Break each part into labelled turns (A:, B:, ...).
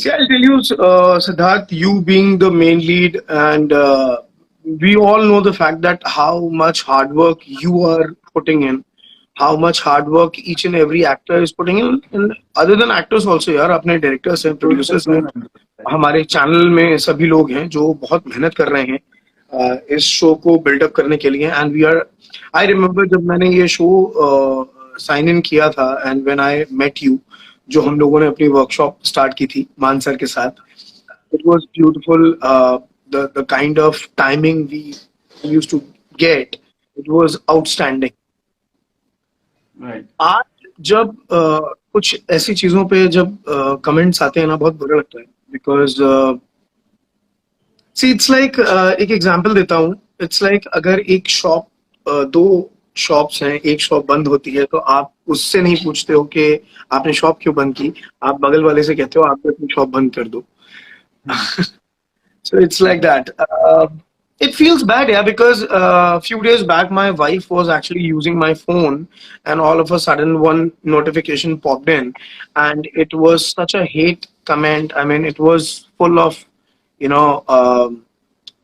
A: See, I'll tell you, Siddharth, you being the main lead, and we all know the fact that how much hard work you are putting in, how much hard work each and every actor is putting in, and other than actors also, यार अपने directors हैं, producers हैं, हमारे channel में सभी लोग हैं जो बहुत मेहनत कर रहे हैं इस शो को बिल्डअप करने के लिए. And we are, I remember जब मैंने ये शो साइन इन किया था, and when I met you, जो हम लोगों ने अपनी वर्कशॉप स्टार्ट की थी मान सर के साथ, it was beautiful. The kind of timing we used to get, it was outstanding. आज जब कुछ ऐसी चीजों पे जब कमेंट्स आते हैं ना, बहुत बुरा लगता है. बिकॉज सी इट्स लाइक, एक एग्जांपल देता हूँ. इट्स लाइक अगर एक शॉप, दो शॉप्स हैं, एक शॉप बंद होती है तो आप उससे नहीं पूछते हो कि आपने शॉप क्यों बंद की, आप बगल वाले से कहते हो आप अपनी शॉप बंद कर दो. So it's like that. It feels bad, yeah, because a few days back my wife was actually using my phone, and all of a sudden one notification popped in, and it was such a hate comment. I mean, it was full of, you know,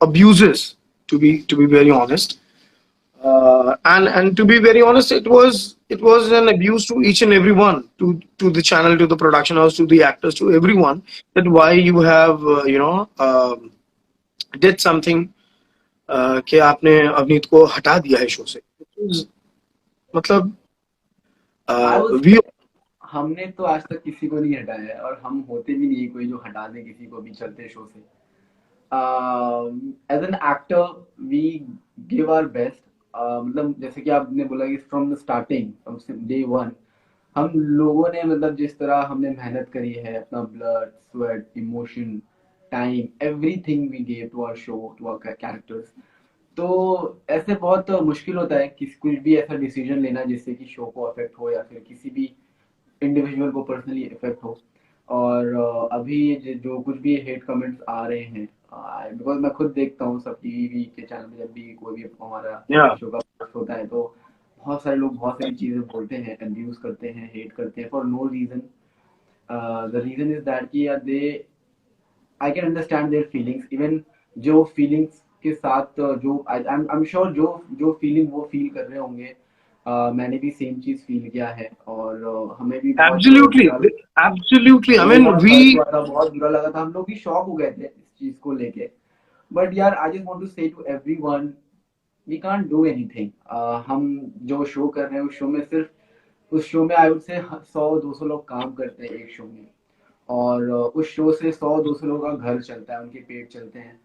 A: abuses, to be very honest. And to be very honest, it was an abuse to each and everyone, to the channel, to the production house, to the actors, to everyone, that why you have did something कि आपने अवनीत को हटा दिया है show से. मतलब
B: we हमने तो आज तक किसी को नहीं हटाया है, और हम होते भी नहीं कोई जो हटा दे किसी को भी चलते शो से. As an actor we give our best. मतलब जैसे कि आपने बोला कि from the starting, from day one, हम लोगों ने मतलब जिस तरह हमने मेहनत करी है, अपना blood, sweat, emotion, time, everything we give to our show, to our characters. तो ऐसे बहुत मुश्किल होता है कि कुछ भी ऐसा डिसीजन लेना जिससे कि शो को अफेक्ट हो या फिर किसी भी इंडिविजुअल को पर्सनली इफेक्ट हो. और अभी जो कुछ भी हेट कमेंट्स आ रहे हैं, बिकॉज मैं खुद देखता हूँ सब टीवी के चैनल में, जब भी कोई भी हमारा शो का पोस्ट होता है तो बहुत सारे लोग बहुत सारी चीजें बोलते हैं, अब्यूज करते हैं, हेट करते हैं for no reason. The reason is that कि they, I can understand their feelings. Even जो फीलिंग्स के साथ जो आई एम श्योर जो फीलिंग वो फील कर रहे होंगे, मैंने भी सेम चीज फील किया है, और हमें भी
A: एब्सोल्युटली आई मीन वी
B: बहुत बुरा लगा था. हम लोग भी शॉक हो गए थे इस चीज को लेके. बट यार, I just want to say to everyone, we can't do anything. हम जो शो कर रहे हैं उस शो में सिर्फ उस शो में आई वुड से 100-200 लोग काम करते हैं एक शो में, और उस शो से 100-200 लोगों का घर चलता है, उनके पेट चलते हैं.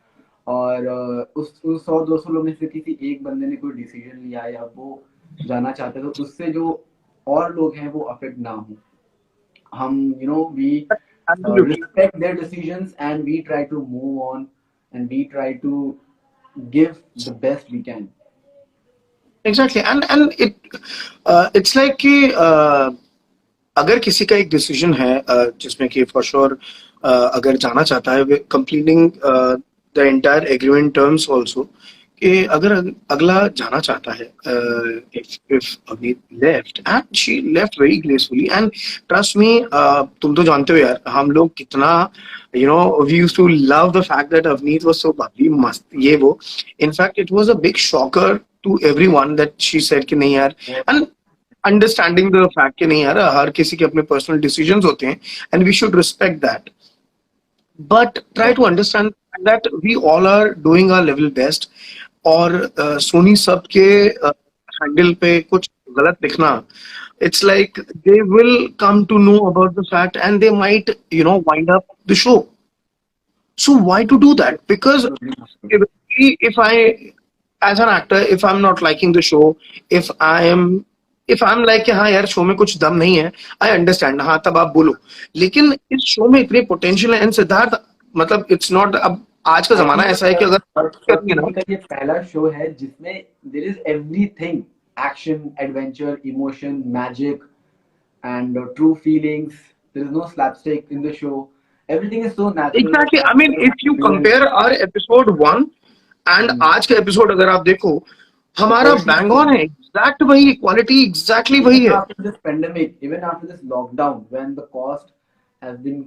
B: और उस 100-200 लोग में से किसी एक बंदे ने कोई डिसीजन लिया या वो जाना चाहते तो उससे जो और लोग हैं वो अफेक्ट ना हो. हम we respect their decisions and we try to move on and we try to give the best we can.
A: Exactly. And it's like कि अगर किसी का एक डिसीजन है जिसमें कि फॉर श्योर अगर जाना चाहता है, completing the entire agreement terms also, कि अगर अगला जाना चाहता है, if Avneet left and she left very gracefully, and trust me, तुम तो जानते हो यार हम लोग कितना, we used to love the fact that Avneet was so bubbly, मस्त ये वो. In fact, it was a big shocker to everyone that she said कि नहीं यार, and understanding the fact कि नहीं यार हर किसी के अपने personal decisions होते हैं and we should respect that, but try to understand that we all are doing our level best. और सोनी सब के हैंडल पे कुछ गलत लिखना, it's like they will come to know about the fact and they might wind up the show. So why to do that? Because if I, as an actor, if I'm not liking the show, if I'm like हाँ यार show में कुछ दम नहीं है, I understand, हाँ तब आप बोलो. लेकिन इस शो में इतने पोटेंशियल है. एंड सिद्धार्थ, मतलब इट्स नॉट, अब आज का जमाना ऐसा है कि अगर
B: ये पहला शो है जिसमें there is everything, action, adventure, emotion, magic and true feelings. There is no slapstick in the show. Everything is so natural.
A: Exactly. I mean if you compare our episode 1 and आज का episode अगर आप देखो, हमारा bang on है, exact वही quality, exactly वही है.
B: After this pandemic, even after this lockdown, when the cost has been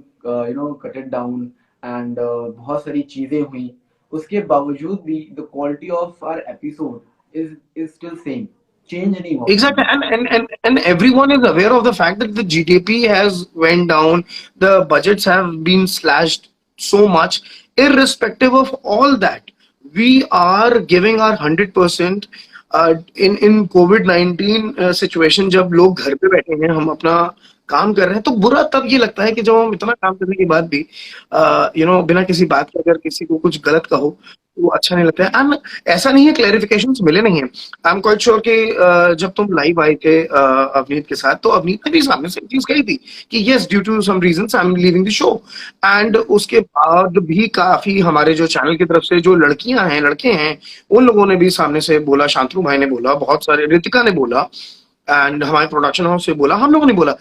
B: cutted down and बहुत सारी चीजें हुई, उसके बावजूद भी the quality of our episode is still same, change नहीं हुआ उसके
A: Exactly,
B: अंदर।
A: and everyone is aware of the fact that the GDP has went down, the budgets have been slashed so much. Irrespective of all that, we are giving our 100% in COVID-19 situation. जब लोग घर पे बैठे हैं, हम अपना काम कर रहे हैं, तो बुरा तब ये लगता है कि जब हम इतना काम करने के बाद भी बिना किसी बात के अगर किसी को कुछ गलत कहो तो वो अच्छा नहीं लगता है। एंड ऐसा नहीं है क्लैरिफिकेशन मिले नहीं है। आई एम क्वाइट श्योर कि जब तुम लाइव आए थे अवनीत के साथ, तो अवनीत ने भी सामने से एक चीज कही थी कि yes, due to some reasons I am leaving the show. And उसके बाद भी काफी हमारे जो चैनल की तरफ से जो लड़कियां हैं, लड़के हैं, उन लोगों ने भी सामने से बोला, शांतनु भाई ने बोला, बहुत सारे, रितिका ने बोला, एंड हमारे प्रोडक्शन हाउस से बोला, हम लोगों ने बोला।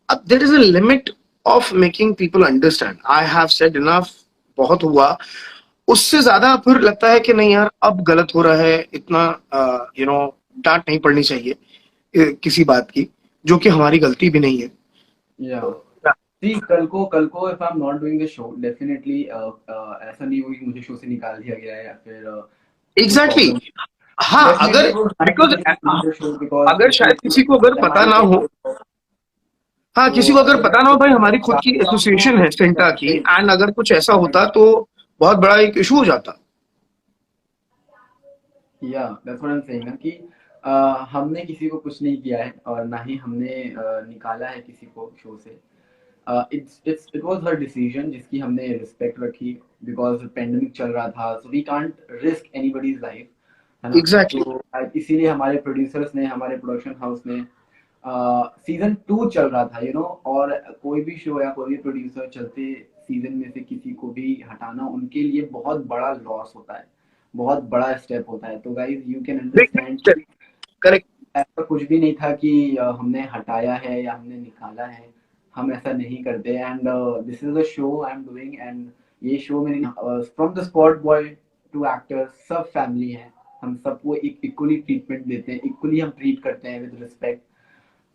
A: अब there is a limit of making people understand. I have said enough, बहुत हुआ। उससे ज्यादा फिर लगता है कि नहीं यार, अब गलत हो रहा है, इतना डांट नहीं पड़नी चाहिए किसी बात की, जो कि हमारी गलती भी नहीं है।
B: या
A: तो
B: सी, कल को if I am not doing the show, definitely ऐसा नहीं होगा कि मुझे शो से निकाल दिया गया है या फिर कोई
A: एग्जैक्टली
B: प्रॉब्लम।
A: exactly. हाँ,
B: डेफिनेटली
A: अगर
B: वो
A: बिकॉज
B: द शो बिकॉज
A: अगर
B: इट
A: शायद
B: इज
A: किसी को अगर पता
B: हमारी
A: ना हो,
B: कैटेगरी।
A: हाँ,
B: तो
A: किसी को अगर
B: अगर
A: पता ना हो भाई, हमारी खुद की
B: ज्यादा
A: एसोसिएशन है सेंटा की,
B: तो
A: एंड अगर कुछ ऐसा होता तो बहुत बड़ा एक इशू हो जाता।
B: या that's what I am saying ना कि हमने किसी को कुछ नहीं किया है और ना ही हमने निकाला है किसी को शो से। इट वाज हर डिसीजन जिसकी हमने रिस्पेक्ट रखी, बिकॉज पेंडेमिक चल रहा था, so we can't risk anybody's life, है ना।
A: एग्जैक्टली
B: तो इसीलिए हमारे प्रोड्यूसर्स ने, हमारे प्रोडक्शन हाउस ने, सीजन 2 चल रहा था, और कोई भी शो या कोई भी प्रोड्यूसर चलते सीजन में से किसी को भी हटाना उनके लिए बहुत बड़ा लॉस होता है, बहुत बड़ा स्टेप होता है। तो गाइज यू कैन अंडरस्टैंड कि
A: करेक्ट।
B: ऐसा कुछ भी नहीं था कि हमने हटाया है या हमने निकाला है, हम ऐसा नहीं करते। And this is a show I am doing, and ये शो मेरी from the spot boy to actor सब फैमिली है, हम सबको इक्वली ट्रीटमेंट देते हैं, इक्वली हम ट्रीट करते हैं विद रिस्पेक्ट।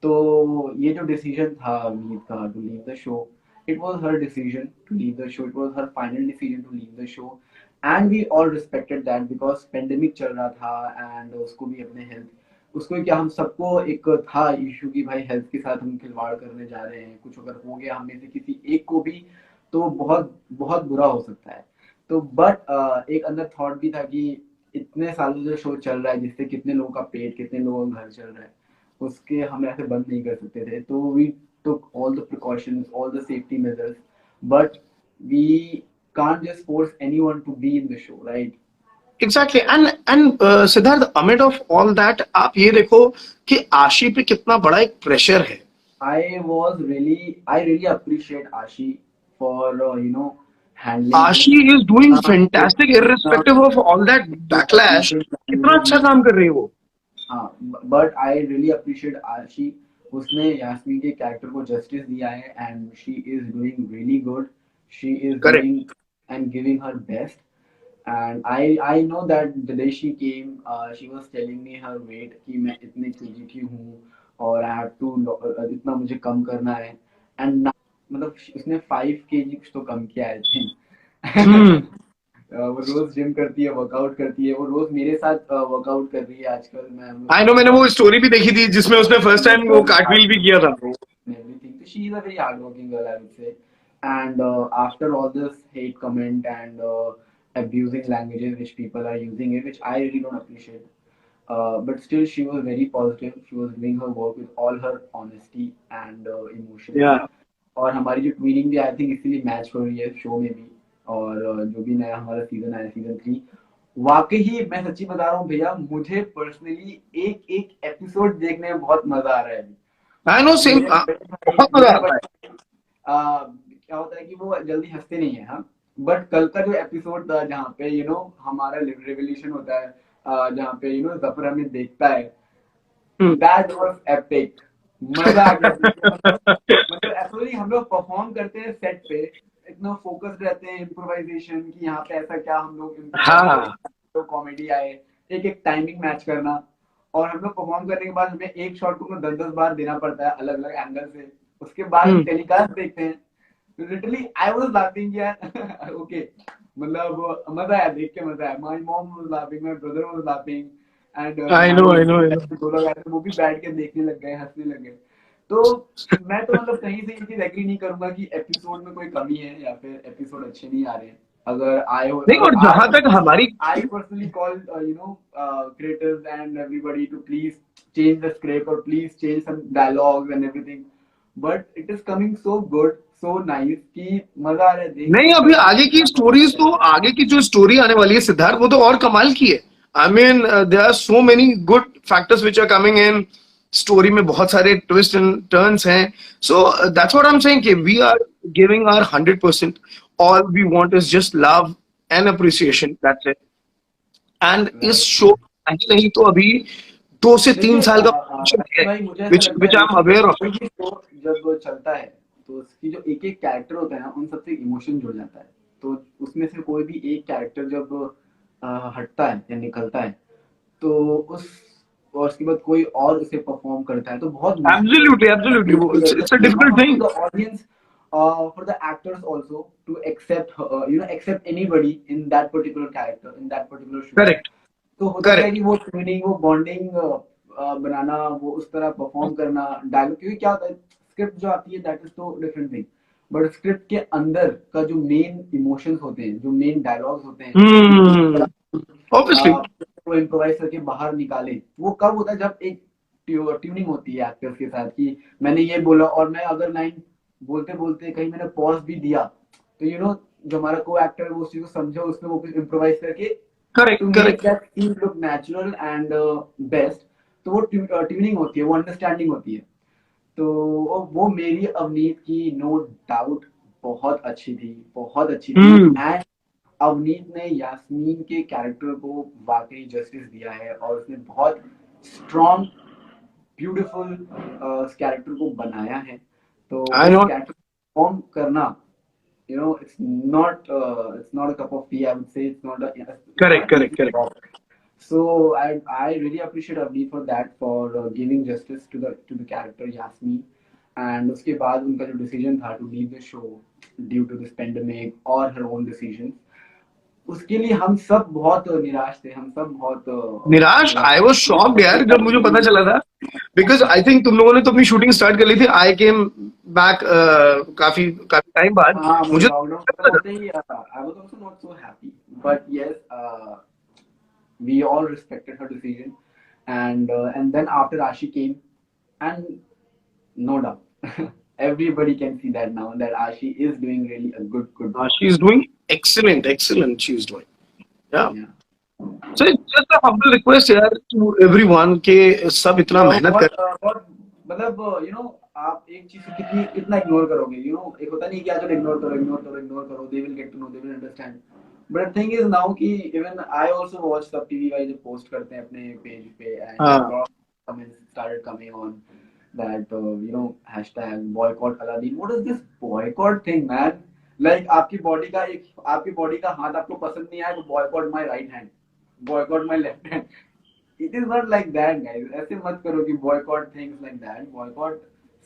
B: तो ये जो डिसीजन था मीत का to leave the show, it was her decision to leave the show, it was her final decision to leave the show, and we all respected that because pandemic चल रहा था and उसको भी अपने हेल्थ, उसको क्या, हम सबको एक था इशू कि भाई हेल्थ के साथ हम खिलवाड़ करने जा रहे हैं, कुछ अगर हो गया हम में से किसी एक को भी तो बहुत बहुत बुरा हो सकता है। तो बट एक अंदर थॉट भी था कि इतने सालों से शो चल रहा है जिससे कितने लोगों का पेट, कितने लोगों का घर चल रहा है, उसके हम ऐसे बंद नहीं कर सकते थे। तो we took all the precautions, all the safety measures, but we can't just force anyone to be in the show, right?
A: Exactly, and Siddharth, amid of all that, आप ये देखो कि आशी पे कितना बड़ा एक प्रेशर है।
B: I really appreciate Ashi for handling this.
A: आशी इज डूइंग
B: एक
A: fantastic irrespective of all that backlash. कितना अच्छा काम कर रही है वो।
B: हाँ, बट आई रियली अप्रिशिएट आशी, उसने यास्मीन के कैरेक्टर को जस्टिस दिया है and she is doing really good, she is
A: correct.
B: Doing and giving her best. And I know that the day she came, she was telling me her weight कि मैं इतने KG की हूँ और I have to इतना मुझे कम करना है। एंड मतलब उसने 5 kg कुछ तो कम किया आई
A: हम्म।
B: थिंक। वो रोज जिम करती है, वर्कआउट करती है, वो रोज मेरे साथ वर्कआउट कर रही है आजकल। मैं हम लोग
A: आई नो,
B: साथ
A: मैंने वो स्टोरी भी देखी थी जिसमें उसने फर्स्ट टाइम वो कार्टव्हील भी किया था।
B: everything. So she is a very hardworking girl, I would say. And after all this hate comment and abusing languages which people are using it, which I really don't appreciate, but still she was very positive. She was doing her work with all her honesty and emotions.
A: या
B: और हमारी जो twinning भी I think इसीलिए match हो रही है show में भी। और जो भी नया हमारा सीजन आया, सीजन 3, वाकई ही मैं सच्ची बता रहा हूँ भैया, मुझे पर्सनली एक एक एपिसोड देखने में बहुत मजा आ रहा है अभी।
A: I know, same.
B: मेरे बड़े भाई,
A: बहुत मजा आता है।
B: क्या होता है कि वो जल्दी हंसते नहीं है, हाँ। बट कल का जो एपिसोड था जहाँ पे हमारा रिवोल्यूशन होता है, जहाँ पे जफर हमें देखता है, दैट वाज एपिक, मजा आ गया। मतलब एक्चुअली हम लोग परफॉर्म करते हैं सेट पे, इतना फोकस्ड रहते हैं इम्प्रोवाइजेशन की, यहाँ पे ऐसा क्या हम लोग इम्प्रोवाइज
A: हाँ।
B: करें तो कॉमेडी आए, एक एक टाइमिंग मैच करना। और हम लोग परफॉर्म करने के बाद हमें एक शॉट को 10-10 बार देना पड़ता है अलग अलग एंगल से, उसके बाद हम टेलीकास्ट देखते हैं। लिटरली आई वाज लाफिंग यार ओके मतलब मजा आया देख के मजा आया my mom was laughing my brother was laughing and
A: I no,
B: हमारे
A: आई नो, आई नो।
B: दो लोग आए थे वो भी बैठ के देखने लग गए हंसने लग गए तो मैं तो मतलब कहीं से ये चीज एग्री नहीं करूंगा कि एपिसोड में कोई कमी है या फिर एपिसोड अच्छे नहीं आ रहे हैं अगर आए हो
A: नहीं, और जहां तक हमारी,
B: I personally call creators and everybody to please change the script or please change some dialogues and everything. But it is coming so good, so nice कि मजा आ रहा है देख
A: नहीं,
B: के
A: अभी आगे की स्टोरीज तो, आगे की जो स्टोरी आने वाली है सिद्धार्थ, वो तो और कमाल की है। I mean there are so many good factors which are coming in story में, बहुत सारे ट्विस्ट एंड टर्न्स हैं। So that's what I am saying कि we are giving our 100%। All we want is just love and appreciation, that's it. And इस
B: Right.
A: Show नहीं नहीं तो अभी 2 से 3 साल का
B: भाई मुझे ऐसा
A: विच
B: लगता
A: विच
B: है
A: आई
B: ना
A: एम
B: कि
A: अवेयर ऑफ
B: कोई
A: इट।
B: भी शो जब चलता है तो उसकी जो एक एक कैरेक्टर होता है ना उन सबसे इमोशन जुड़ जाता है तो उसमें से कोई भी एक कैरेक्टर जब हटता है या निकलता है तो उस और उसके बाद कोई और उसे परफॉर्म करता है तो बहुत मुश्किल
A: एब्सोल्युटली, एब्सोल्युटली, वो it's a difficult
B: for
A: thing.
B: The audience for the actors also to accept accept anybody in that particular character in that particular show
A: correct,
B: तो होता क्या है
A: करेक्ट,
B: कि वो ट्यूनिंग वो बॉन्डिंग बनाना वो उस तरह परफॉर्म करना डायलॉग क्योंकि क्या होता है स्क्रिप्ट जो आती है दैट इज तो डिफरेंट थिंग बट स्क्रिप्ट के अंदर का जो मेन इमोशंस होते हैं जो मेन डायलॉग्स होते हैं
A: हम्म, ऑब्वियसली,
B: वो इम्प्रोवाइज करके बाहर निकाले वो कब होता है जब एक ट्यूनिंग होती है एक्टर्स के साथ कि मैंने ये बोला और मैं अगर लाइन बोलते बोलते कहीं मैंने पॉज भी दिया तो जो हमारा को एक्टर है वो उस चीज को समझे उसने वो इम्प्रोवाइज करके
A: correct,
B: to make
A: correct.
B: that scene look natural and best तो वो ट्यूनिंग होती है वो अंडरस्टैंडिंग होती है तो वो मेरी अवनीत की नो डाउट बहुत अच्छी थी
A: हम्म,
B: एंड अवनीत ने यास्मीन के कैरेक्टर को वाकई जस्टिस दिया है और उसने बहुत स्ट्रॉन्ग ब्यूटीफुल उस कैरेक्टर को बनाया है तो
A: आई
B: उस
A: नो,
B: कैरेक्टर को परफॉर्म करना it's not a cup of tea. I would say it's
A: correct,
B: not
A: correct,
B: easy
A: correct.
B: job. So I really appreciate Avneet for that for giving justice to the character Yasmin. And उसके बाद उनका जो decision था to leave the show due to this pandemic or her own decisions उसके लिए हम सब बहुत निराश थे हम सब बहुत
A: निराश, आई वाज शॉक्ड यार जब मुझे पता चला था, बिकॉज आई थिंक तुम लोगों ने तो अपनी शूटिंग स्टार्ट कर ली थी। आई केम बैक काफी काफी टाइम बाद।
B: हाँ
A: मुझे
B: लॉकडाउन खत्म होते ही I was also not so happy but yes we all respected her decision and then after Ashi came and no doubt everybody can see that now that Ashi is doing really a good job
A: she is doing excellent, excellent she is doing. या
B: yeah
A: so just a humble request यार to everyone के सब इतना मेहनत कर।
B: बहुत मतलब आप एक चीज को कितनी कितना इग्नोर करोगे एक होता नहीं कि आज इग्नोर करो they will get to know they will understand but thing is now कि even I also watch Sab TV का जो पोस्ट करते हैं अपने पेज पे एंड
A: हाँ,
B: lot comments started coming on that hashtag boycott Aladdin what is this boycott thing man like आपकी body का हाथ आपको पसंद नहीं आया तो boycott my right hand boycott my left hand it is not like that guys ऐसे मत करो कि boycott things like that boycott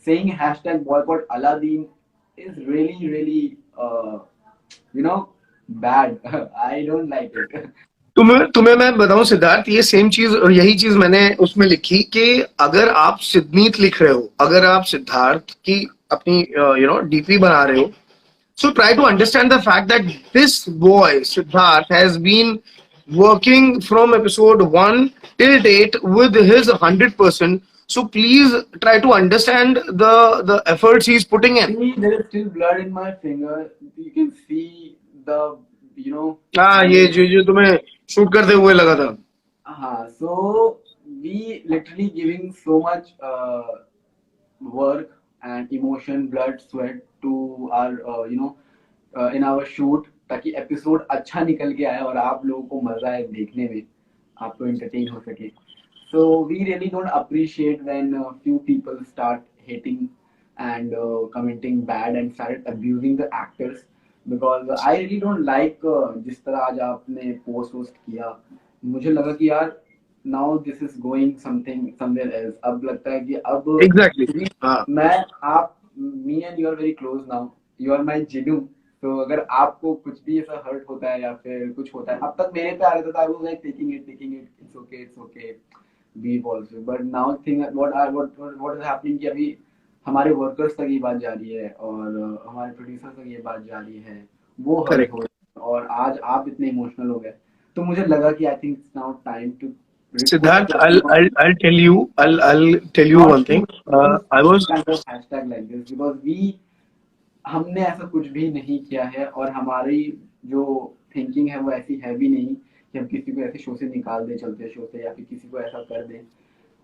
B: saying hashtag boycott Aladdin is really you know bad I don't like it
A: तुम्हें तुम्हें मैं बताऊं सिद्धार्थ, ये same चीज और यही चीज मैंने उसमें लिखी कि अगर आप सिद्धनीत लिख रहे हो, अगर आप सिद्धार्थ की अपनी डीपी बना रहे हो, so try to understand the fact that this boy Siddharth has been working from episode 1 till date with his 100%. So please try to understand the efforts he's putting in.
B: see there is still blood in my finger you can see the
A: हाँ, ये जो तुम्हें shoot करते हुए लगा था।
B: so we literally giving so much work and emotion blood sweat to our in our shoot ताकि episode अच्छा निकल के आए और आप लोगों को मजा आए देखने में आपको एंटरटेन हो सके so we really don't appreciate when few people start hating and commenting bad and started abusing the actors because I really don't like जिस तरह आज आपने पोस्ट किया मुझे लगा कि यार now this is going somewhere else अब लगता है कि अब
A: Exactly.
B: क्योंकि
A: हाँ,
B: मैं आप me and you are very close now you are my जिनू। तो अगर आपको कुछ भी ऐसा हर्ट होता है या फिर कुछ होता है, अब तक मेरे पे आ रहा था, I was like taking it, it's okay, be positive. But now thing what is happening कि अभी हमारे वर्कर्स तक ये बात जा रही है और हमारे प्रोड्यूसर तक ये बात जा रही है, वो हर्ट हो
A: Correct.
B: रहे हैं, और आज आप इतने इमोशनल हो गए। तो मुझे लगा कि I think it's now time to
A: Siddharth,
B: repost,
A: I'll tell you
B: not
A: one
B: to
A: thing.
B: use
A: I
B: any
A: was
B: kind of hashtag like this because we हमने ऐसा कुछ भी नहीं किया है, और हमारी जो थिंकिंग है वो ऐसी है भी नहीं कि हम किसी को ऐसे शो से निकाल दें, चलते शो से, या फिर किसी को ऐसा कर दें।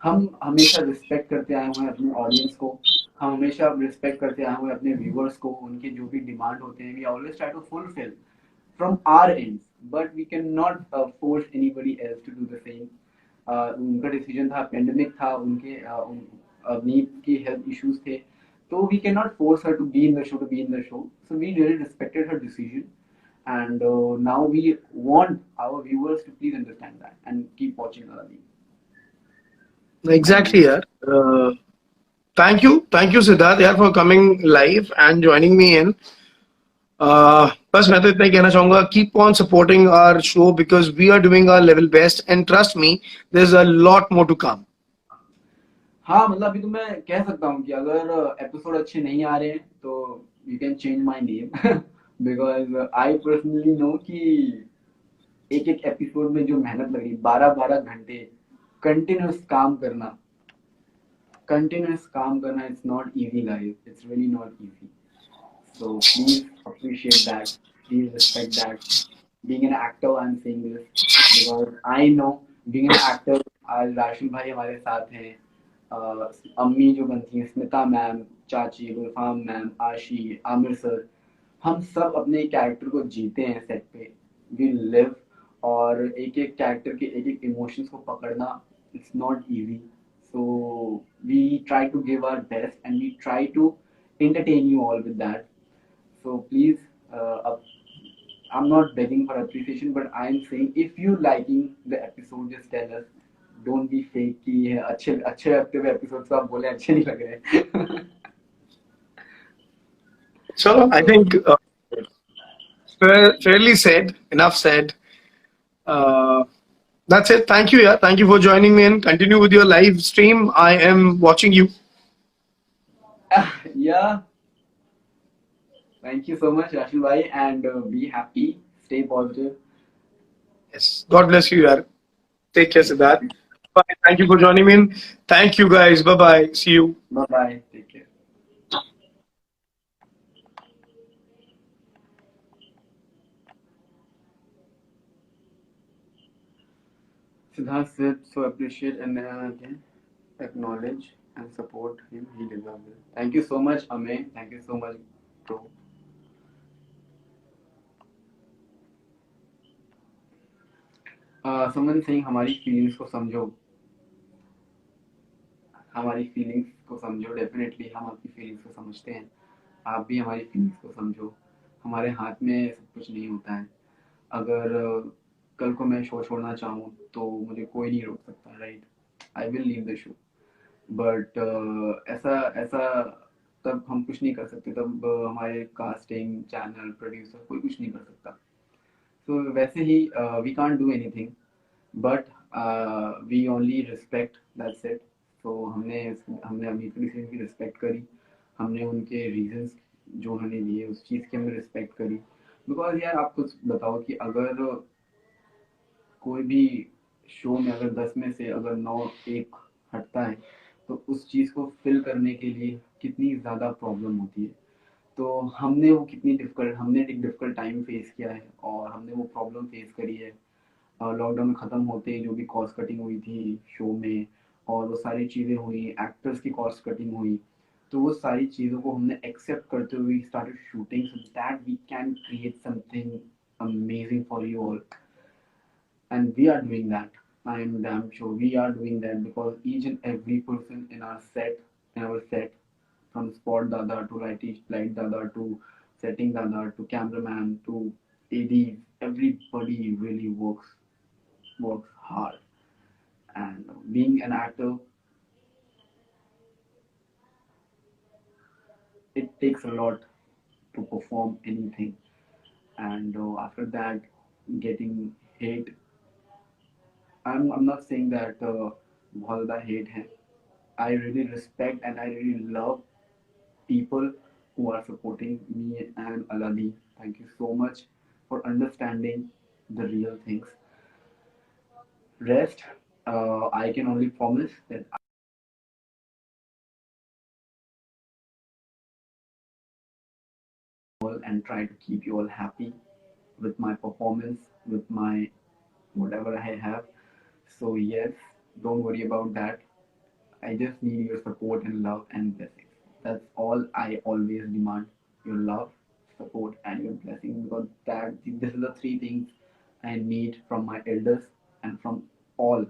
B: हम हमेशा रिस्पेक्ट करते आए हुए हैं अपने ऑडियंस को, हम हमेशा रिस्पेक्ट करते आए हुए हैं अपने व्यूअर्स को, उनके जो भी डिमांड होते हैं we always try to fulfil from our ends, but we cannot force anybody else to do the same. उनका डिसीजन था, पेंडेमिक था, उनके नीट की हेल्थ इश्यूज थे, तो we can not force her to be in the show, so we really respected her decision, and now we want our viewers to please understand that and keep watching Aladdin.
A: exactly,
B: And
A: yeah. Thank you, Siddharth, yeah, for coming live and joining me in. बस मैं तो इतना ही कहना चाहूंगा, keep on supporting our show because we are doing our level best and trust me there is a lot more to come.
B: हाँ, मतलब अभी तो मैं कह सकता हूँ कि अगर एपिसोड अच्छे नहीं आ रहे हैं तो you can change my name because I personally know कि एक एक एपिसोड में जो मेहनत लग रही, 12-12 घंटे कंटिन्यूस काम करना, it's not easy guys, it's really not easy. So please appreciate that. Please respect that. Being an actor, I'm saying this because I know being an actor, आज राशिल भाई हमारे साथ हैं, अम्मी जो बनती हैं, स्मिता मैम, चाची, गुलफाम मैम, आशी, आमिर सर, हम सब अपने कैरेक्टर को जीते हैं सेट पे, वी लिव, और एक एक कैरेक्टर के एक एक इमोशंस को पकड़ना it's not easy. So we try to give our best and we try to entertain you all with that. So please, I'm not begging for appreciation, but I'm saying if you liking the episode, just tell us. Don't be fake कि अच्छे अच्छे लगते हुए episodes को आप बोले अच्छे नहीं लग रहे।
A: So I
B: So
A: think fairly said, enough said. Uh, that's it. Thank you, yeah. Thank you for joining me and continue with your live stream. I am watching you.
B: yeah, thank you so much, Rashil bhai, and be happy, stay positive.
A: Yes. God bless you, yeah. Take care, Siddharth. Bye. Thank you for joining me in. Thank you, guys. Bye bye. See you.
B: Bye bye, take care. Siddharth said, so appreciate and again acknowledge and support him. He deserves it. Thank you so much, Amey. Thank you so much, bro. Someone saying हमारी feelings को समझो, हमारी feelings को समझो, definitely हम आपकी feelings को समझते हैं, आप भी हमारी फीलिंग्स को समझो। हमारे हाथ में सब कुछ नहीं होता है। अगर कल को मैं शो छोड़ना चाहूँ तो मुझे कोई नहीं रोक सकता, right? I will leave the show, but ऐसा ऐसा तब हम कुछ नहीं कर सकते, तब हमारे कास्टिंग, चैनल, प्रोड्यूसर कोई कुछ नहीं कर सकता। तो वैसे ही we can't do anything, but we only respect, that's it. तो हमने हमने अमित की डिसीजन की रिस्पेक्ट करी, हमने उनके रीजंस जो उन्होंने दिए उस चीज़ की हमने रिस्पेक्ट करी। बिकॉज यार आप कुछ बताओ कि अगर कोई भी शो में अगर 10 में से अगर 9 एक हटता है तो उस चीज़ को फिल करने के लिए कितनी ज़्यादा प्रॉब्लम होती है। तो हमने वो कितनी डिफिकल्ट हमने एक डिफिकल्ट टाइम फेस किया है और हमने वो प्रॉब्लम फेस करी है। लॉकडाउन खत्म होते ही जो भी कॉस्ट कटिंग हुई थी शो में और वो सारी चीज़ें हुई, एक्टर्स की कॉस्ट कटिंग हुई, तो वो सारी चीज़ों को हमने एक्सेप्ट करते हुए started shooting so that we can create something amazing for you all, and we are doing that. I am damn sure we are doing that because each and every person in our set, from spot dada to light dada to setting dada to cameraman to AD, everybody really works hard. And being an actor, it takes a lot. to perform anything. And after that, getting hate. I'm not saying that बहुत ज़्यादा hate है. I really respect and I really love people who are supporting me and Aladi. Thank you so much for understanding the real things. Rest, I can only promise that I will and try to keep you all happy with my performance, with my whatever I have. So yes, don't worry about that. I just need your support and love and blessings. That's all I always demand. Your love, support, and your blessing, because that this is the three things I need from my elders and all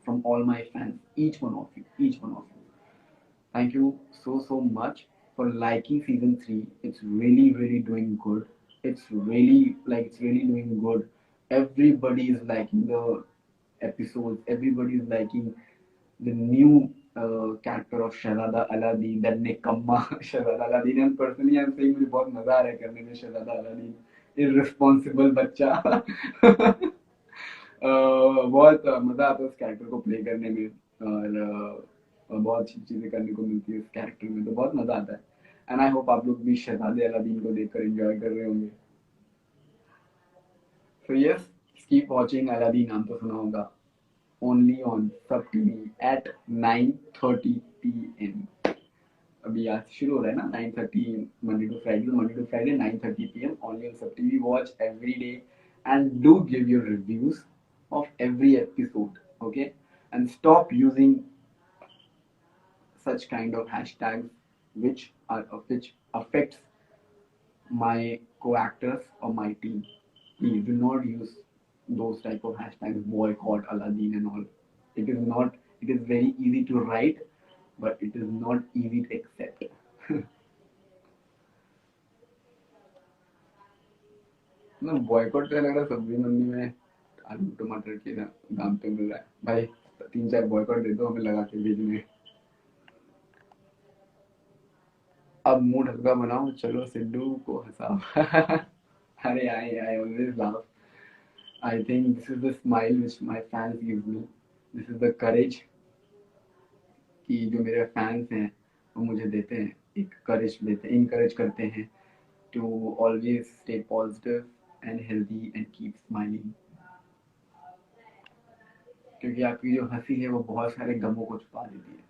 B: from all my fans, each one of you, each one of you. Thank you so much for liking season 3. It's really doing good. It's really doing good. Everybody is liking the episodes. Everybody is liking the new character of Shahzada Aladdin, that निकम्मा Shahzada Aladdin. And personally, I'm saying मुझे बहुत मजा आ रहा है करने में Shahzada Aladdin. Irresponsible बच्चा. बहुत मजा आता है उस कैरेक्टर को प्ले करने में, और बहुत अच्छी चीजें करने को मिलती है उस कैरेक्टर में, तो बहुत मजा आता है. एंड आई होप आप लोग भी शहजादे अलादीन को देखकर एंजॉय कर रहे होंगे. So yes, keep watching. Aladdin नाम तो सुना होगा. Only on Sab TV at 9:30 PM. अभी आज शुरू हो रहा है ना 9:30, Monday to Friday 9:30 PM only on Sab TV. Watch every day and do give your reviews of every episode, okay? And stop using such kind of hashtags which affects my co-actors or my team. Please do not use those type of hashtags, boycott Aladdin and all. It is not. It is very easy to write, but it is not easy to accept. ना boycott तो लग रहा है सब्जी मंडी में आलू टमाटर के दाम पे मिल रहा है भाई. 3-4 बॉयकॉट दे दो हमें लगा के भेजने. अब मूड हल्का बनाओ, चलो सिद्धू को हंसाओ. अरे I always laugh. I think this is the smile which my fans give me. This is the courage कि जो मेरे फैंस हैं वो मुझे देते हैं, एक करेज देते हैं, इनकरेज करते हैं to always stay positive and healthy and keep smiling. क्योंकि आपकी जो हंसी है वो बहुत सारे गमों को छुपा देती है.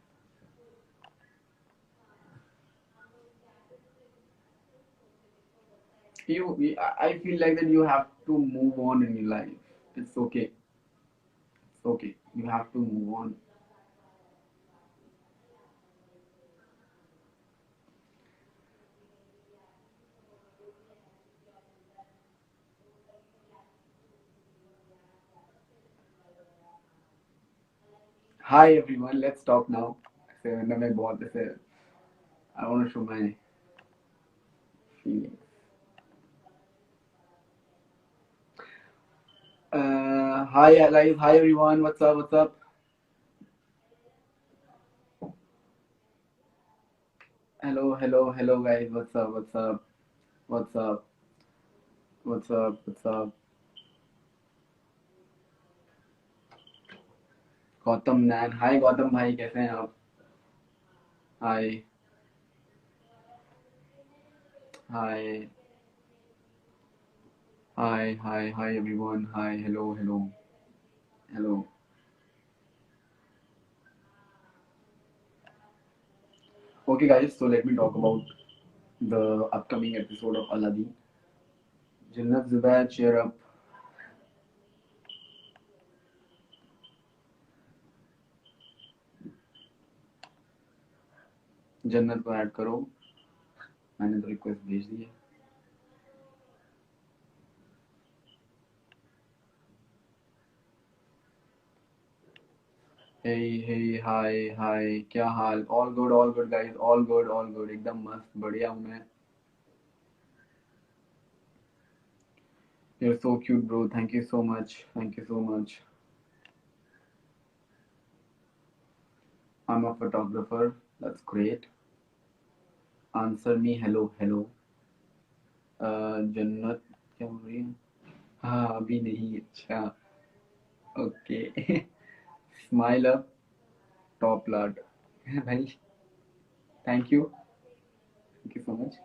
B: I feel like that you have to move on in your life. It's okay. It's okay. You have to move on. Hi everyone, let's talk now. So, मैं बहुत ऐसे I want to show my feelings. Hi guys, hi everyone. What's up? What's up? Hello guys. What's up? What's up? What's up? What's up? What's up? Gautam नैन, हाय गौतम भाई, कैसे हैं आप? हाय हाय hi everyone. Hi, hello. Okay guys, so let me talk about the upcoming episode of Aladdin. Jannat Zubair, cheer up. जन्नत को add करो, मैंने तो request भेज दी है. hey हाय, क्या हाल? All good guys, all good, एकदम मस्त, बढ़िया हूँ मैं. You're so cute bro, thank you so much. I'm a photographer, that's great. Answer me hello. जन्नत क्या बोल रही है? हाँ अभी नहीं, अच्छा okay. Smile up top lot. भाई thank you so much.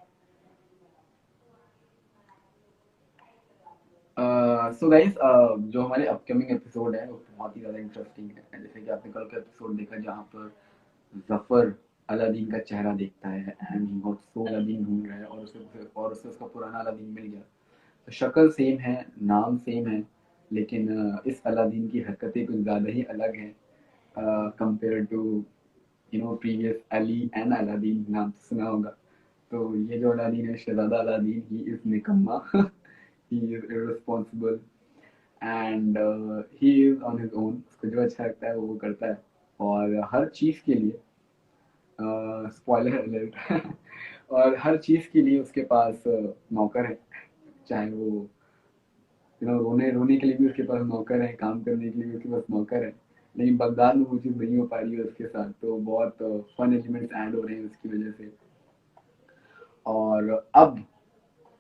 B: So guys, जो हमारे अपकमिंग एपिसोड है वो बहुत ही ज़्यादा इंटरेस्टिंग है। जैसे कि आपने कल का एपिसोड देखा जहाँ पर जफर अलादीन का चेहरा देखता है and he got so Aladdin ढूंढ रहा है और उसे उसका पुराना अलादीन मिल गया। तो शक्ल सेम है, नाम सेम है, लेकिन इस अलादीन की हरकतें कुछ ज़्यादा ही अलग हैं compare to previous Ali and Aladdin. नाम तो सुना होगा। तो ये जो अलादीन है, शहजादा अलादीन, ही इज निकम्मा। He is irresponsible and he is on his own. उसको जो अच्छा लगता है वो करता है, और हर चीज़ के लिए स्पॉइलर अलर्ट। और हर चीज़ के लिए उसके पास नौकर है। चाहे वो रोने रोने के लिए भी उसके पास नौकर है, काम करने के लिए भी उसके पास नौकर है। लेकिन बगदाद में वो चीज़ नहीं हो पा रही है उसके साथ, तो बहुत फन एलिमेंट्स ऐड हो रहे हैं उसकी वजह से। और अब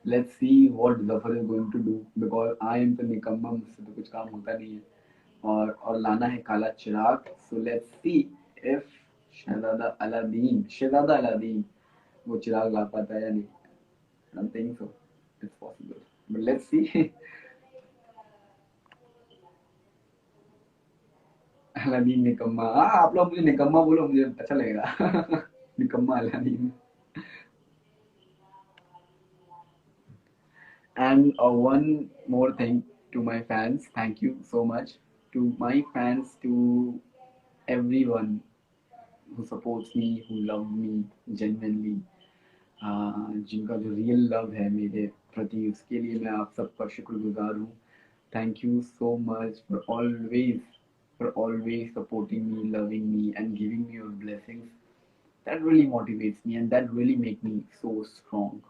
B: let's see what Zafar is going to do, because I am the निकम्मा, मुझसे तो कुछ काम होता नहीं है। और लाना है काला चिराग। सो लेट्स सी इफ शहजादा अलादीन वो चिराग ला पाता है या नहीं। I don't think so it's possible, but let's see. Aladdin निकम्मा, हाँ आप लोग मुझे निकम्मा बोलो, मुझे अच्छा लगेगा। निकम्मा Aladdin. And one more thing to my fans, thank you so much to my fans, to everyone who supports me, who love me genuinely, जिनका जो रियल लव है मेरे प्रति, उसके लिए मैं आप सबका शुक्रगुजार हूँ। Thank you so much for always supporting me, loving me and giving me your blessings. That really motivates me and that really make me so strong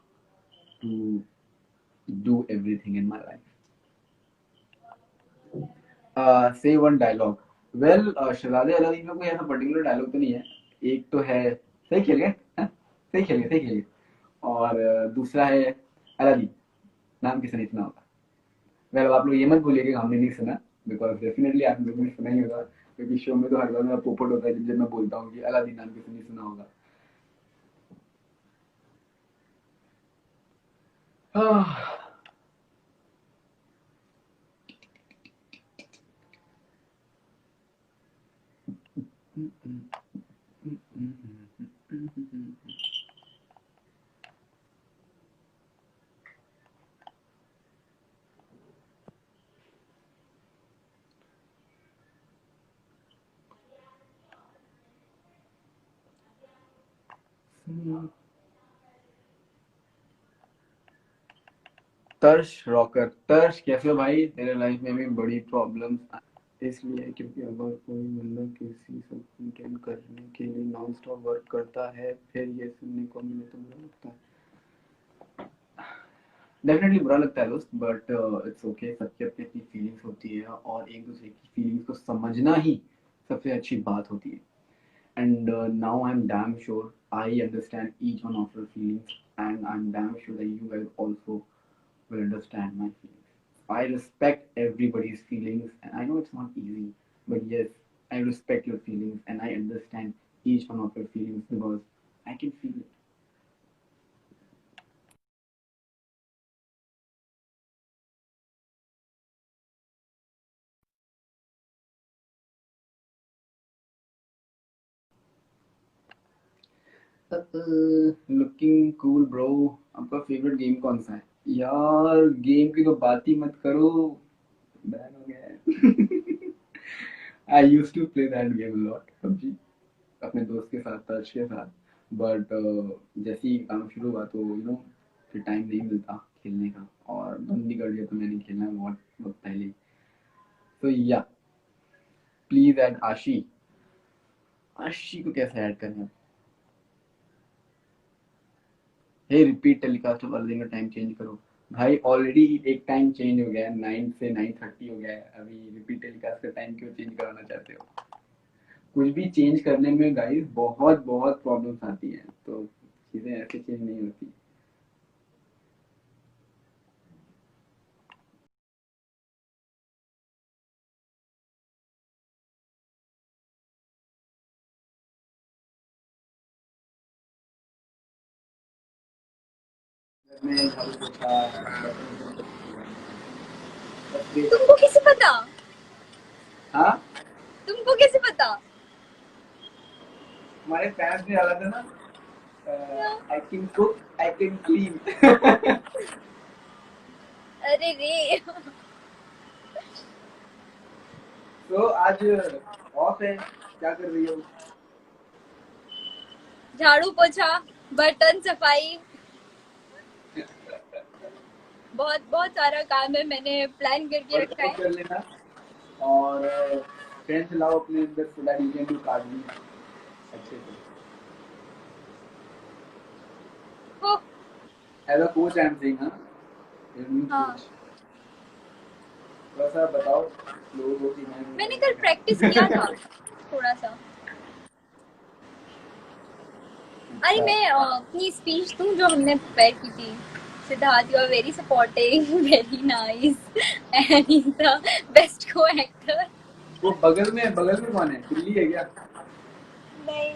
B: to do everything in my life. से one dialogue. Well, शहजादे Aladdin का कोई ऐसा particular dialogue तो नहीं है। एक तो है सही खेल गए, हाँ? सही खेल गए। और दूसरा है अलादीन, नाम किसने नहीं सुना होगा। वेल, आप लोग ये मत बोलिए कि हमने नहीं सुना, बिकॉज डेफिनेटली आप लोगों ने सुना ही होगा, क्योंकि शो में तो हर बार मेरा पोपट होता है जब जब मैं बोलता हूँ कि अलादीन नाम किसने नहीं सुना होगा। आह, तर्श रॉकर, तर्श कैसे हो भाई? तेरे लाइफ में भी बड़ी प्रॉब्लम्स इसलिए क्योंकि अगर कोई बंदा किसी से कंटेंट करने के लिए नॉन स्टॉप वर्क करता है, फिर ये सुनने को मिले तो बुरा लगता है। डेफिनेटली बुरा लगता है दोस्त, बट इट्स ओके। सबकी अपनी अपनी फीलिंग्स होती है और एक दूसरे की फीलिंग्स को समझना ही सबसे अच्छी बात होती है। And now I'm damn sure I understand each one of your feelings, and I'm damn sure that you guys also will understand my feelings. I respect everybody's feelings, and I know it's not easy, but yes, I respect your feelings and I understand each one of your feelings because I can feel it. Looking cool bro. आपका favourite game कौन सा है? यार game की तो बात ही मत करो, बैन हो गया है। I use to play that game lot, PUBG, अपने दोस्त के साथ, तर्श के साथ। बट जैसे ही काम शुरू हुआ तो फिर टाइम नहीं मिलता खेलने का, और बंद भी कर दिया तो मैंने खेलना बहुत बहुत पहले। तो या प्लीज ऐड आशी। आशी को कैसे ऐड करें? हे रिपीट टेलीकास्ट वाले दिन का टाइम चेंज करो। भाई ऑलरेडी एक टाइम चेंज हो गया है, 9 से 9:30 हो गया है। अभी रिपीट टेलीकास्ट का टाइम क्यों चेंज कराना चाहते हो? कुछ भी चेंज करने में गाइस बहुत बहुत प्रॉब्लम्स आती हैं, तो चीजें ऐसे चेंज नहीं होती। घर में झाड़ू पोछा, बर्तन वर्तन सब किया है। बस
C: तुमको कैसे पता?
B: हाँ,
C: तुमको कैसे पता?
B: हमारे फैंस ने डाला था ना, I can cook, I can clean.
C: अरे रे।
B: तो आज ऑफ है, क्या कर रही हो?
C: झाड़ू पोछा, बर्तन सफाई, बहुत बहुत सारा काम है, मैंने प्लान करके रखा
B: वर्कआउट
C: है।
B: कर लेना और स्ट्रेंथ लाओ अपने अंदर, so that you can do cardio अच्छे से।
C: हो।
B: As a coach I am saying, हाँ, न्यू
C: हाँ,
B: कोच। थोड़ा सा बताओ लोगों को कि
C: मैंने कल प्रैक्टिस किया था थोड़ा सा। अरे
B: अच्छा,
C: मैं अपनी स्पीच दूं जो हमने प्रिपेयर की थी। Siddharth, you are very supporting, very nice and is the best co actor.
B: वो बगल में कौन है, बिल्ली है क्या?
C: नहीं,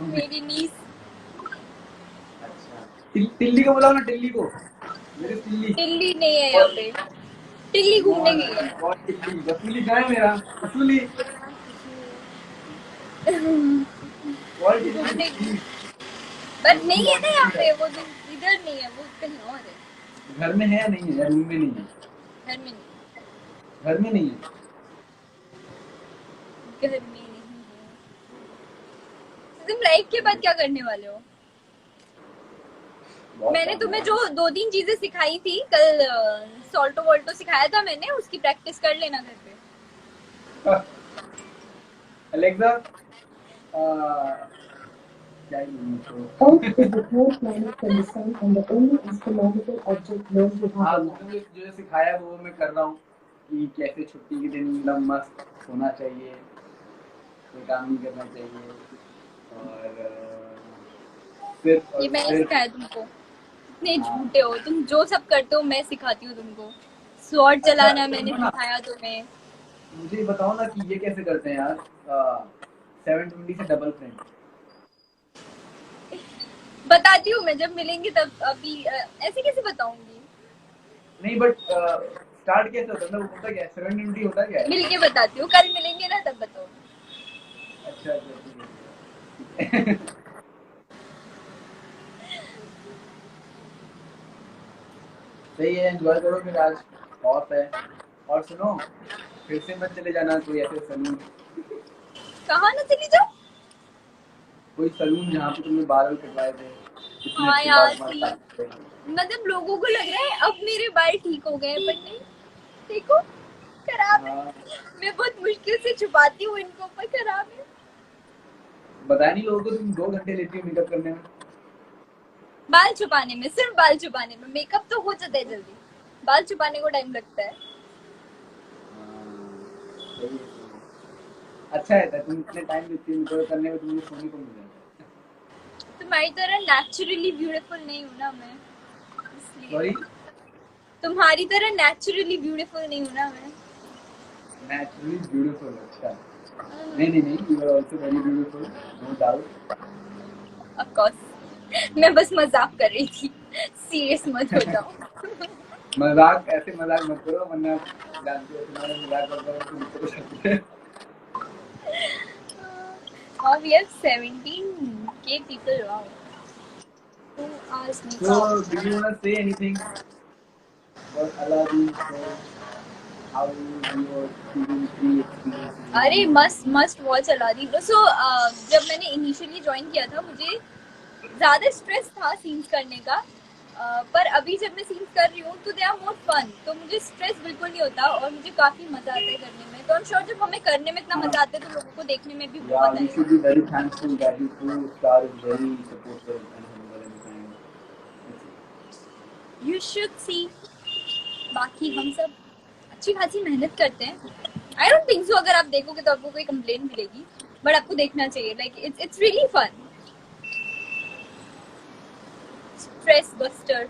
C: मेरी नीस।
B: अच्छा, टिल्ली को बुलाओ ना, टिल्ली को, मेरे टिल्ली।
C: टिल्ली नहीं है यहाँ पे, टिल्ली घूमने
B: कौन
C: गई है।
B: कौन टिल्ली? वसूली कहाँ है मेरा? वसूली, कौन टिल्ली
C: घूमने गई,
B: प्लीज?
C: बट
B: वसूली
C: नहीं है
B: कौन
C: ना यहाँ
B: टिल्ली है?
C: पे, वो इधर नहीं है, वो कहीं और है।
B: घर में है या नहीं है, या रूम में नहीं है?
C: घर में नहीं,
B: घर में नहीं है।
C: घर में नहीं है। तुम लाइव के बाद क्या करने वाले हो?
B: बहुत
C: मैंने
B: काम
C: तुम्हें
B: है।
C: जो 2-3 चीजें सिखाई थी कल, सॉल्टो वोल्टो सिखाया था मैंने, उसकी प्रैक्टिस कर लेना घर पे।
B: अलेक्सा, क्या ही बोलूं उसको?
D: Alt is the third planet from the sun and the only astronomical object known to
B: हाँ,
D: have a
B: तुमने
D: mass.
B: मुझे जो सिखाया वो मैं कर रहा हूँ कि कैसे छुट्टी के दिन एकदम मस्त सोना चाहिए, कोई काम नहीं करना चाहिए, और सिर्फ
C: ये
B: और
C: मैंने
B: सिर्फ।
C: सिखाया तुमको। इतने
B: हाँ,
C: झूठे हो तुम, जो सब करते हो मैं सिखाती हूँ तुमको। स्वॉर्ड
B: अच्छा
C: चलाना मैंने
B: सुनो ना,
C: सिखाया तुम्हें।
B: मुझे बताओ ना कि ये कैसे करते हैं यार, 720 से डबल फ्रेंड।
C: बताती हूँ मैं जब मिलेंगे तब, अभी ऐसे कैसे बताऊंगी?
B: नहीं बट स्टार्ट कैसे होता है, मतलब होता क्या है, 720 होता क्या है?
C: मिल के बताती हूँ, कल मिलेंगे ना तब बताऊंगी।
B: अच्छा अच्छा, ठीक है, ठीक है। सही है, एंजॉय करो फिर, आज ऑफ है। और सुनो, फिर से मत चले जाना कोई ऐसे सलून,
C: कहाँ ना चली जाओ?
B: कोई सलून जहाँ पे तुमने बाल कटवाए थे, इतने
C: हाँ
B: अच्छे बाल
C: यार
B: तुम्हारे
C: सी,
B: काटे थे।
C: मतलब लोगों को लग रहा है अब मेरे बाल ठीक हो गए, पर नहीं। देखो, खराब है।
B: हाँ,
C: मैं बहुत मुश्किल से छुपाती हूँ इनको, पर खराब है।
B: बताया नहीं लोगों को तुम 2 घंटे लेती हो मेकअप करने में?
C: बाल छुपाने में, सिर्फ बाल छुपाने में, मेकअप तो हो जाता है जल्दी, बाल छुपाने को टाइम लगता है।
B: हाँ, सही है, सही है। अच्छा है था, तुम इतने टाइम देती हो मेकअप करने में, तुम्हें सोने को मिल जाता
C: तुम्हारी तरह नेचुरली ब्यूटीफुल नहीं हूँ ना मैं,
B: है।
C: इसलिए।
B: सॉरी,
C: तुम्हारी तरह नेचुरली ब्यूटीफुल नहीं हूँ ना मैं।
B: नेचुरली ब्यूटीफुल, अच्छा। नहीं नहीं नहीं, you are also very beautiful, no doubt.
C: Of course, मैं बस मजाक कर रही थी, सीरियस मत हो जाओ।
B: मजाक, ऐसे मजाक मत करो वरना जानते हो तुम्हारे मजाक करता हूँ तो ऊपर हो जाते हैं।
C: Now we have 17K people. Wow. Who asked me?
B: So, do you want to say anything about Aladdin show? How your season 3 experience is
C: अरे
B: going?
C: Must watch Aladdin. So जब मैंने इनिशियली ज्वाइन किया था, मुझे ज़्यादा stress था scenes करने का, पर अभी जब मैं सीन्स कर रही हूँ तो दे आर मोर फन, तो मुझे स्ट्रेस बिल्कुल नहीं होता और मुझे काफ़ी मज़ा आता है करने में। तो आई एम श्योर जब हमें करने में इतना मज़ा आता है तो लोगों को देखने में भी
B: Yeah,
C: बहुत
B: we
C: आएगा।
B: should be very thankful that your co-star is very supportive and humble and kind.
C: You should see. बाकी हम सब अच्छी खासी मेहनत करते हैं। आई डोंट थिंक सो अगर आप देखोगे तो आपको कोई कंप्लेन मिलेगी, बट आपको देखना चाहिए, like it's really fun. Stress buster.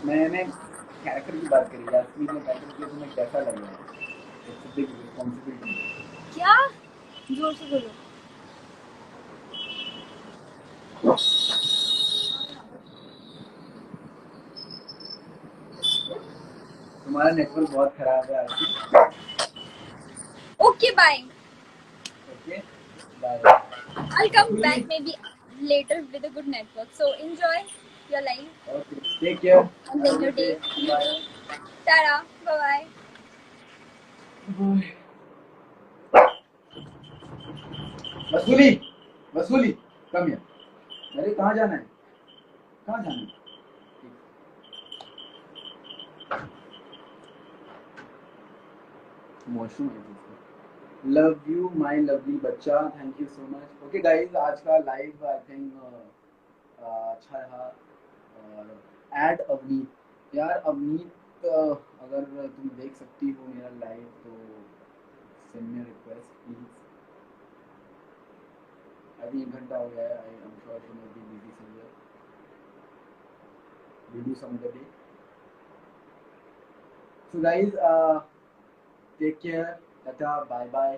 B: मैंने कैरेक्टर की बात करी, यास्मीन ने कैरेक्टर किया, तुम्हें कैसा लग रहा है? It's a big responsibility.
C: क्या? जोर से बोलो।
B: तुम्हारा नेटवर्क बहुत खराब है Aarti.
C: Okay, bye.
B: Okay bye.
C: I'll come back maybe later with a good network. So enjoy your life
B: okay take care,
C: and
B: have a
C: then your
B: good day,
C: day. You
B: bye.
C: too. Tara. Bye bye.
B: वसूली वसूली come here. अरे कहाँ जाना है, कहाँ जाना है? Washroom है जिसका। लव यू माय लवली बच्चा, thank you so much. Okay guys, आज का लाइव आई थिंक अच्छा रहा। और ऐड अवनीत, यार अवनीत अगर तुम देख सकती हो मेरा लाइव तो सेंड मी रिक्वेस्ट प्लीज। अभी 1 घंटा हो गया है, I am sure she may be busy somewhere, we do some other day. So guys take care, tata, bye bye,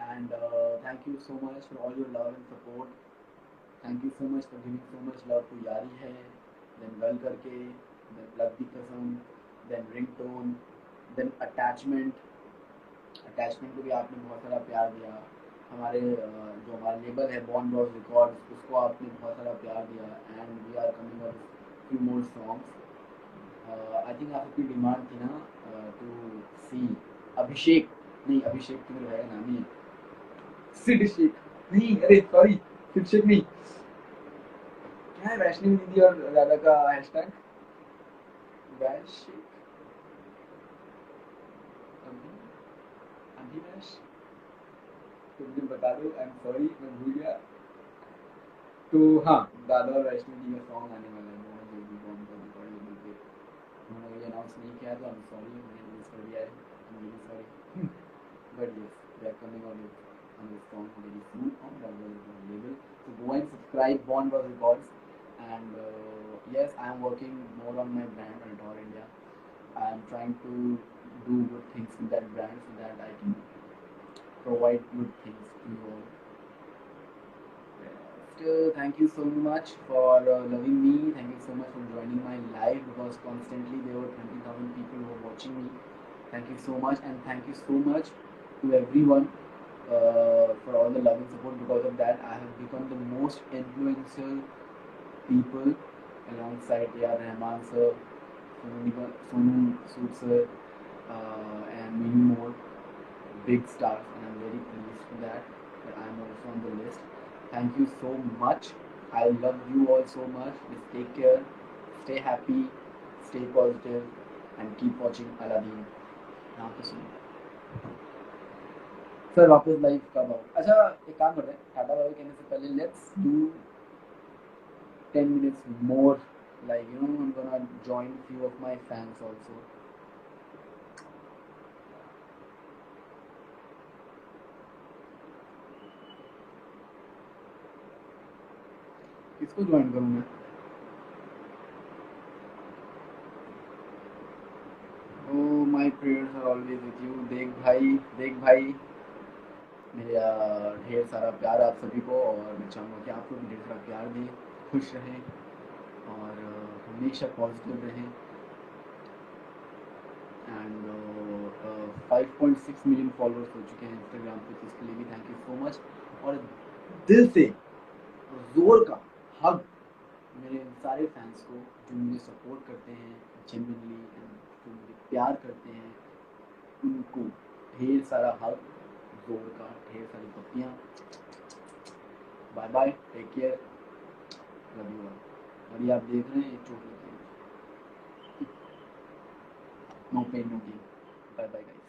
B: and thank you so much for all your love and support. Thank you so much for giving so much love to यारी है, then गल करके, then love की कसम, then ringtone, then attachment को भी आपने बहुत सारा प्यार दिया। हमारे जो हमारा लेबल है बॉन्ड बॉस रिकॉर्ड्स, उसको आपने बहुत सारा प्यार दिया, and we are coming up few more songs. I think आपकी डिमांड थी ना टू सी अभिषेक, नहीं अभिषेक तो मेरा नाम ही है, सिड शेख नहीं, अरे सॉरी सिड शेख नहीं, क्या है वैष्णवी दीदी और राधा का हैशटैग वैशिक अभी अभिवैश, तो मुझे बता दो, आई एम सॉरी मैं भूल गया। तो हाँ, दादा और वैष्णवी जी का सॉन्ग आने वाला है, दोनों जो भी बॉम्ब का रिकॉर्ड लेवल पे उन्होंने ये अनाउंस नहीं किया, तो आई एम सॉरी, मैंने मिस कर दिया है, I am really sorry. But yes they are coming on with another song very soon on Daga label, so go and subscribe Bond Was Records, and yes, I am working more on my brand Adore India. I am trying to do good things with that brand so that I can provide good things to you all. Still, thank you so much for loving me. Thank you so much for joining my live, because constantly there were 20,000 people who were watching me. Thank you so much, and thank you so much to everyone for all the love and support. Because of that, I have become the most influential people alongside A.R. Rahman sir, Sonu Sood sir, and many more big stars, and I'm very pleased for that I'm also on the list. Thank you so much. I love you all so much. Just take care, stay happy, stay positive, and keep watching Aladdin. यहाँ पे सुनो sir, वापस live कब आओ? अच्छा एक काम करते हैं, टाटा बाय कहने से पहले let's do 10 minutes more, like you know, I'm gonna join few of my fans also. किसको ज्वाइन करूँ मैं? Oh, my prayers are always with you. देख भाई मेरे ढेर सारा प्यार आप सभी को, और मैं चाहूँगा कि आपको भी ढेर सारा प्यार दें, खुश रहें और हमेशा पॉजिटिव रहें। एंड 5.6 मिलियन फॉलोअर्स हो चुके हैं इंस्टाग्राम पे, तो इसके लिए भी थैंक यू सो मच। और दिल से जोर का हग मेरे सारे फैंस को जो मुझे सपोर्ट करते हैं जेन्युइनली, एंड जो मुझे प्यार करते हैं, उनको ढेर सारा हग, जोर का ढेर सारी पत्तियाँ। Bye bye, take care, love you all. और ये आप देख रहे हैं, चोट लगी है, no pain no gain. Bye bye guys.